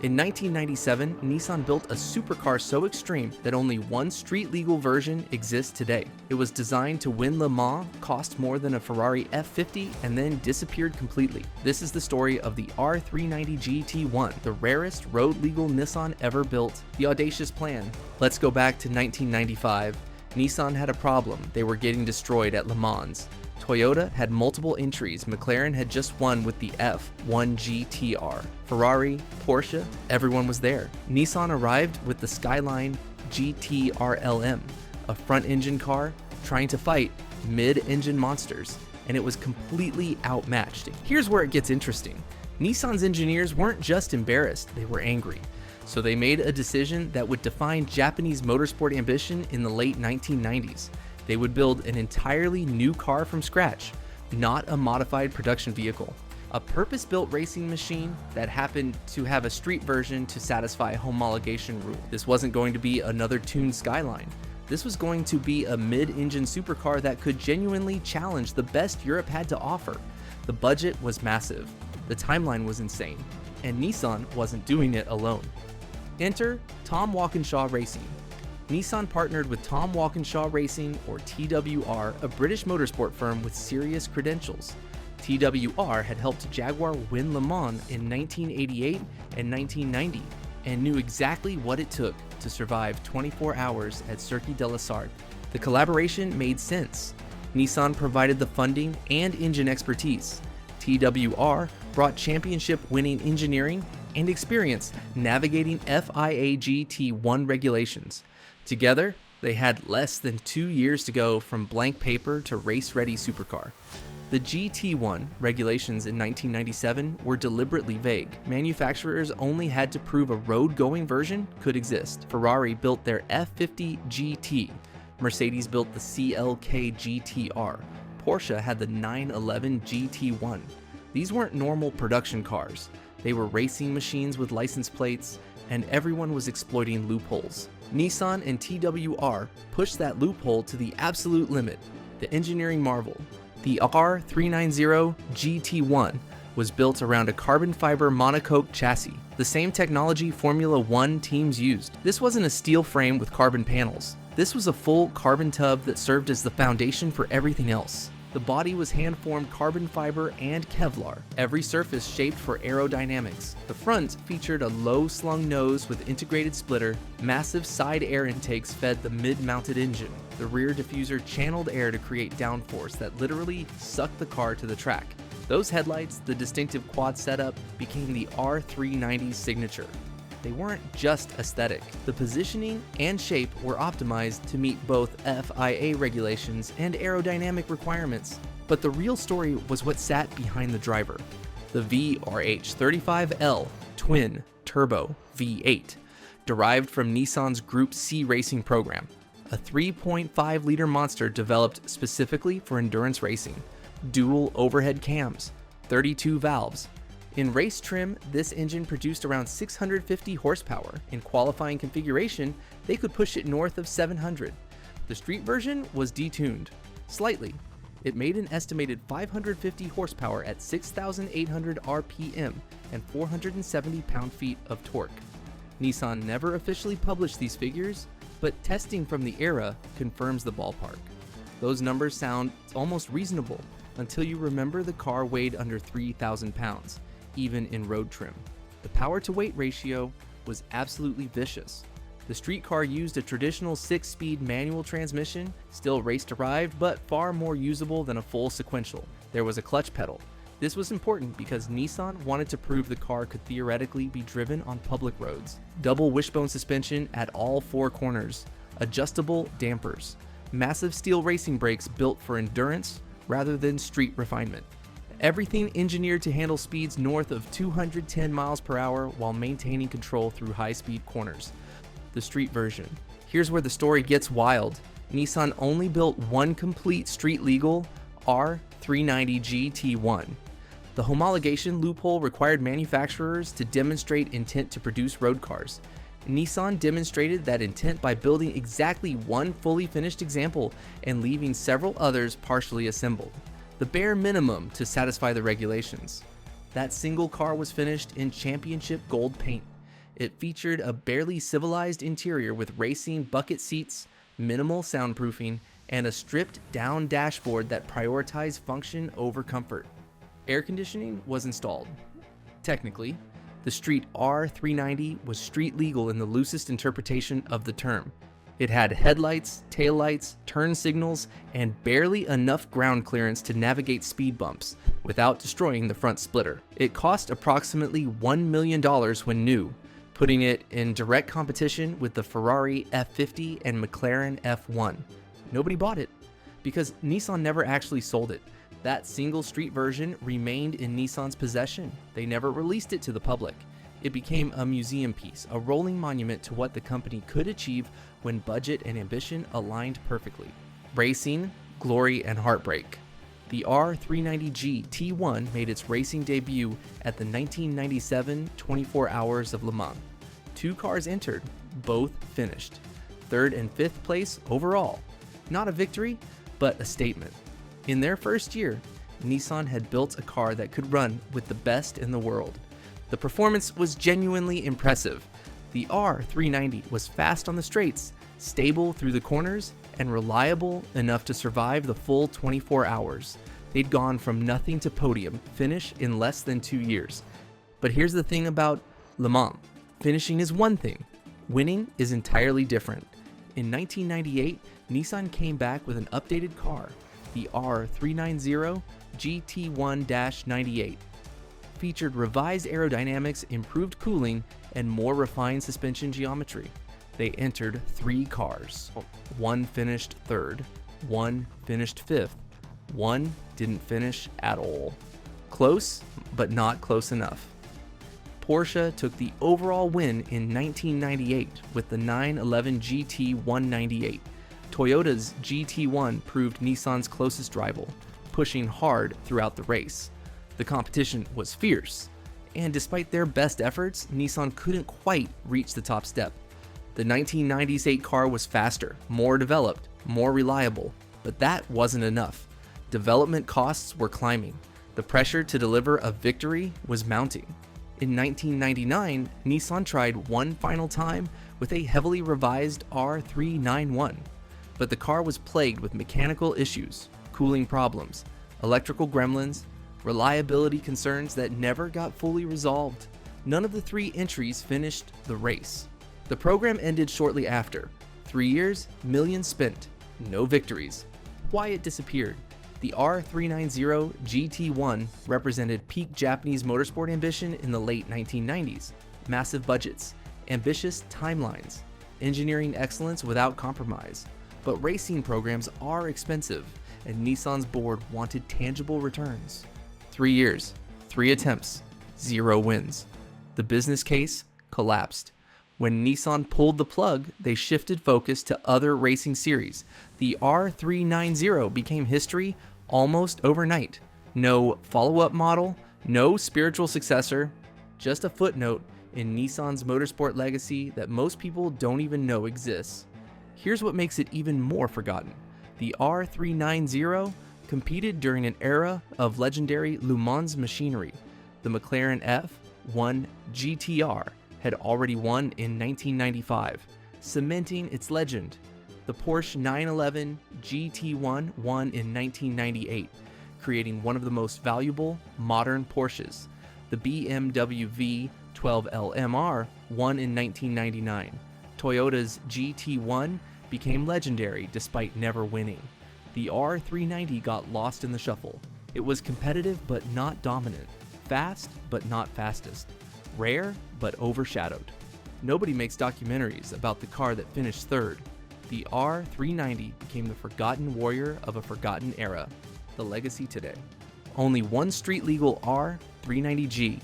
In 1997, Nissan built a supercar so extreme that only one street-legal version exists today. It was designed to win Le Mans, cost more than a Ferrari F50, and then disappeared completely. This is the story of the R390 GT1, the rarest road-legal Nissan ever built. The audacious plan. Let's go back to 1995. Nissan had a problem. They were getting destroyed at Le Mans. Toyota had multiple entries. McLaren had just won with the F1 GTR. Ferrari, Porsche, everyone was there. Nissan arrived with the Skyline GT-RLM, a front-engine car trying to fight mid-engine monsters, and it was completely outmatched. Here's where it gets interesting. Nissan's engineers weren't just embarrassed, they were angry. So they made a decision that would define Japanese motorsport ambition in the late 1990s. They would build an entirely new car from scratch, not a modified production vehicle. A purpose-built racing machine that happened to have a street version to satisfy homologation rule. This wasn't going to be another tuned Skyline. This was going to be a mid-engine supercar that could genuinely challenge the best Europe had to offer. The budget was massive, the timeline was insane, and Nissan wasn't doing it alone. Enter Tom Walkinshaw Racing. Nissan partnered with Tom Walkinshaw Racing, or TWR, a British motorsport firm with serious credentials. TWR had helped Jaguar win Le Mans in 1988 and 1990, and knew exactly what it took to survive 24 hours at Circuit de la Sarthe. The collaboration made sense. Nissan provided the funding and engine expertise. TWR brought championship-winning engineering and experience navigating FIA GT1 regulations. Together, they had less than 2 years to go from blank paper to race-ready supercar. The GT1 regulations in 1997 were deliberately vague. Manufacturers only had to prove a road-going version could exist. Ferrari built their F50 GT. Mercedes built the CLK GTR. Porsche had the 911 GT1. These weren't normal production cars. They were racing machines with license plates, and everyone was exploiting loopholes. Nissan and TWR pushed that loophole to the absolute limit, the engineering marvel. The R390 GT1 was built around a carbon fiber monocoque chassis, the same technology Formula One teams used. This wasn't a steel frame with carbon panels. This was a full carbon tub that served as the foundation for everything else. The body was hand-formed carbon fiber and Kevlar, every surface shaped for aerodynamics. The front featured a low-slung nose with integrated splitter. Massive side air intakes fed the mid-mounted engine. The rear diffuser channeled air to create downforce that literally sucked the car to the track. Those headlights, the distinctive quad setup, became the R390's signature. They weren't just aesthetic. The positioning and shape were optimized to meet both FIA regulations and aerodynamic requirements. But the real story was what sat behind the driver. The VRH35L Twin Turbo V8, derived from Nissan's Group C racing program, a 3.5-liter monster developed specifically for endurance racing. Dual overhead cams, 32 valves. In race trim, this engine produced around 650 horsepower. In qualifying configuration, they could push it north of 700. The street version was detuned, slightly. It made an estimated 550 horsepower at 6,800 RPM and 470 pound-feet of torque. Nissan never officially published these figures, but testing from the era confirms the ballpark. Those numbers sound almost reasonable until you remember the car weighed under 3,000 pounds. Even in road trim. The power-to-weight ratio was absolutely vicious. The street car used a traditional 6-speed manual transmission, still race-derived, but far more usable than a full sequential. There was a clutch pedal. This was important because Nissan wanted to prove the car could theoretically be driven on public roads. Double wishbone suspension at all 4 corners, adjustable dampers, massive steel racing brakes built for endurance rather than street refinement. Everything engineered to handle speeds north of 210 miles per hour while maintaining control through high-speed corners. The street version. Here's where the story gets wild. Nissan only built one complete street-legal R390 GT1. The homologation loophole required manufacturers to demonstrate intent to produce road cars. Nissan demonstrated that intent by building exactly one fully finished example and leaving several others partially assembled. The bare minimum to satisfy the regulations. That single car was finished in championship gold paint. It featured a barely civilized interior with racing bucket seats, minimal soundproofing, and a stripped-down dashboard that prioritized function over comfort. Air conditioning was installed. Technically, the Street R390 was street legal in the loosest interpretation of the term. It had headlights, taillights, turn signals, and barely enough ground clearance to navigate speed bumps without destroying the front splitter. It cost approximately $1 million when new, putting it in direct competition with the Ferrari F50 and McLaren F1. Nobody bought it because Nissan never actually sold it. That single street version remained in Nissan's possession. They never released it to the public. It became a museum piece, a rolling monument to what the company could achieve when budget and ambition aligned perfectly. Racing, glory, and heartbreak. The R390 GT1 made its racing debut at the 1997 24 Hours of Le Mans. 2 cars entered, both finished. 3rd and 5th place overall. Not a victory, but a statement. In their first year, Nissan had built a car that could run with the best in the world. The performance was genuinely impressive. The R390 was fast on the straights, stable through the corners, and reliable enough to survive the full 24 hours. They'd gone from nothing to podium finish in less than 2 years. But here's the thing about Le Mans. Finishing is one thing. Winning is entirely different. In 1998, Nissan came back with an updated car, the R390 GT1-98. Featured revised aerodynamics, improved cooling, and more refined suspension geometry. They entered 3 cars. 1 finished 3rd, 1 finished 5th, 1 didn't finish at all. Close, but not close enough. Porsche took the overall win in 1998 with the 911 GT198. Toyota's GT1 proved Nissan's closest rival, pushing hard throughout the race. The competition was fierce, and despite their best efforts, Nissan couldn't quite reach the top step. The 1998 car was faster, more developed, more reliable, but that wasn't enough. Development costs were climbing. The pressure to deliver a victory was mounting. In 1999, Nissan tried one final time with a heavily revised R391. But the car was plagued with mechanical issues, cooling problems, electrical gremlins, reliability concerns that never got fully resolved. None of the 3 entries finished the race. The program ended shortly after. 3 years, millions spent, no victories. Why it disappeared? The R390 GT1 represented peak Japanese motorsport ambition in the late 1990s. Massive budgets, ambitious timelines, engineering excellence without compromise. But racing programs are expensive, and Nissan's board wanted tangible returns. 3 years, 3 attempts, 0 wins. The business case collapsed. When Nissan pulled the plug, they shifted focus to other racing series. The R390 became history almost overnight. No follow-up model, no spiritual successor, just a footnote in Nissan's motorsport legacy that most people don't even know exists. Here's what makes it even more forgotten. The R390 competed during an era of legendary Le Mans machinery. The McLaren F1 GTR had already won in 1995, cementing its legend. The Porsche 911 GT1 won in 1998, creating one of the most valuable modern Porsches. The BMW V12L won in 1999. Toyota's GT1 became legendary despite never winning. The R390 got lost in the shuffle. It was competitive but not dominant, fast but not fastest, rare but overshadowed. Nobody makes documentaries about the car that finished 3rd. The R390 became the forgotten warrior of a forgotten era, the legacy today. Only one street-legal R390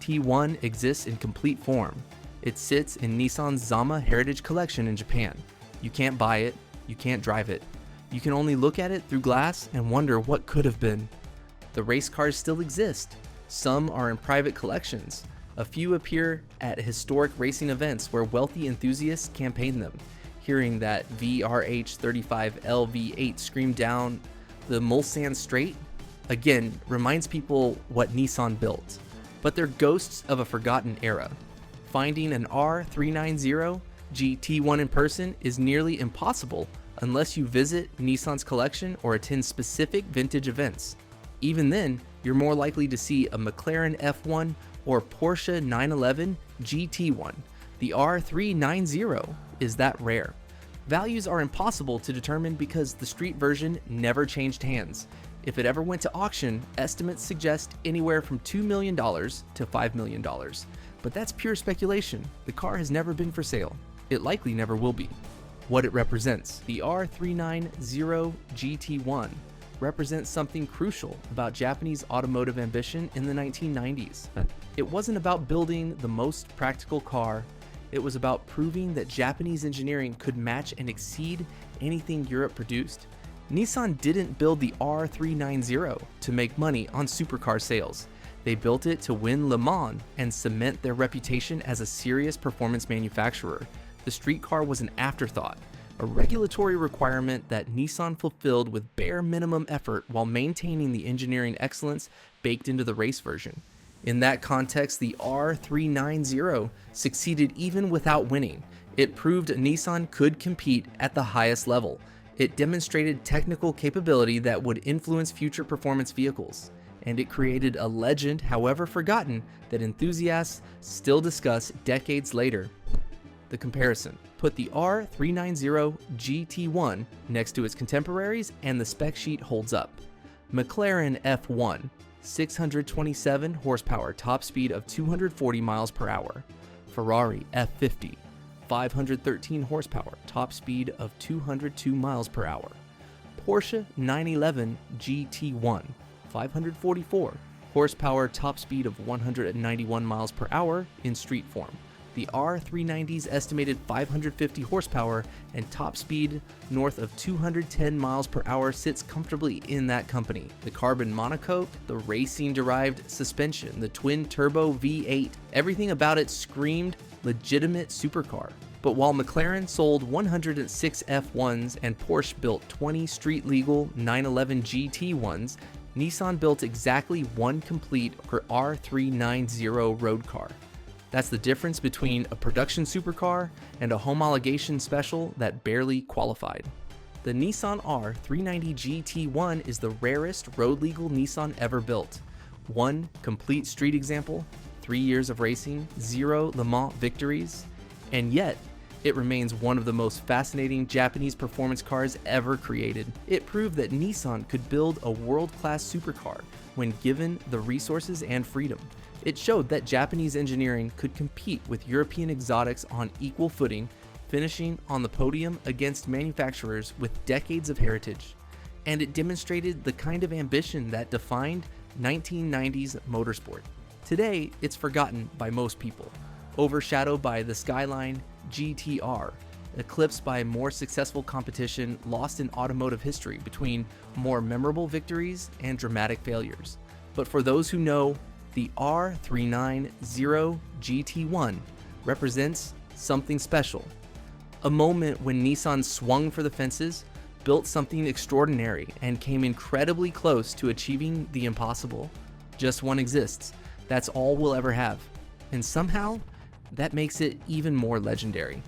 GT1 exists in complete form. It sits in Nissan's Zama Heritage Collection in Japan. You can't buy it, you can't drive it. You can only look at it through glass and wonder what could have been. The race cars still exist. Some are in private collections. A few appear at historic racing events where wealthy enthusiasts campaign them. Hearing that VRH35 LV8 scream down the Mulsanne Straight, again, reminds people what Nissan built. But they're ghosts of a forgotten era. Finding an R390 GT1 in person is nearly impossible unless you visit Nissan's collection or attend specific vintage events. Even then, you're more likely to see a McLaren F1 or Porsche 911 GT1. The R390 is that rare. Values are impossible to determine because the street version never changed hands. If it ever went to auction, estimates suggest anywhere from $2 million to $5 million. But that's pure speculation. The car has never been for sale. It likely never will be. What it represents. The R390 GT1 represents something crucial about Japanese automotive ambition in the 1990s. It wasn't about building the most practical car. It was about proving that Japanese engineering could match and exceed anything Europe produced. Nissan didn't build the R390 to make money on supercar sales. They built it to win Le Mans and cement their reputation as a serious performance manufacturer. The street car was an afterthought, a regulatory requirement that Nissan fulfilled with bare minimum effort while maintaining the engineering excellence baked into the race version. In that context, the R390 succeeded even without winning. It proved Nissan could compete at the highest level. It demonstrated technical capability that would influence future performance vehicles. And it created a legend, however forgotten, that enthusiasts still discuss decades later. The comparison. Put the R390 GT1 next to its contemporaries and the spec sheet holds up. McLaren F1, 627 horsepower, top speed of 240 miles per hour. Ferrari F50, 513 horsepower, top speed of 202 miles per hour. Porsche 911 GT1, 544 horsepower, top speed of 191 miles per hour in street form. The R390's estimated 550 horsepower and top speed north of 210 miles per hour sits comfortably in that company. The carbon monocoque, the racing-derived suspension, the twin-turbo V8, everything about it screamed legitimate supercar. But while McLaren sold 106 F1s and Porsche built 20 street-legal 911 GT1s, Nissan built exactly one complete R390 road car. That's the difference between a production supercar and a homologation special that barely qualified. The Nissan R390 GT1 is the rarest road-legal Nissan ever built. One complete street example, 3 years of racing, 0 Le Mans victories, and yet it remains one of the most fascinating Japanese performance cars ever created. It proved that Nissan could build a world-class supercar when given the resources and freedom. It showed that Japanese engineering could compete with European exotics on equal footing, finishing on the podium against manufacturers with decades of heritage. And it demonstrated the kind of ambition that defined 1990s motorsport. Today, it's forgotten by most people, overshadowed by the Skyline GTR, eclipsed by more successful competition, lost in automotive history between more memorable victories and dramatic failures. But for those who know, the R390 GT1 represents something special. A moment when Nissan swung for the fences, built something extraordinary, and came incredibly close to achieving the impossible. Just one exists. That's all we'll ever have. And somehow, that makes it even more legendary.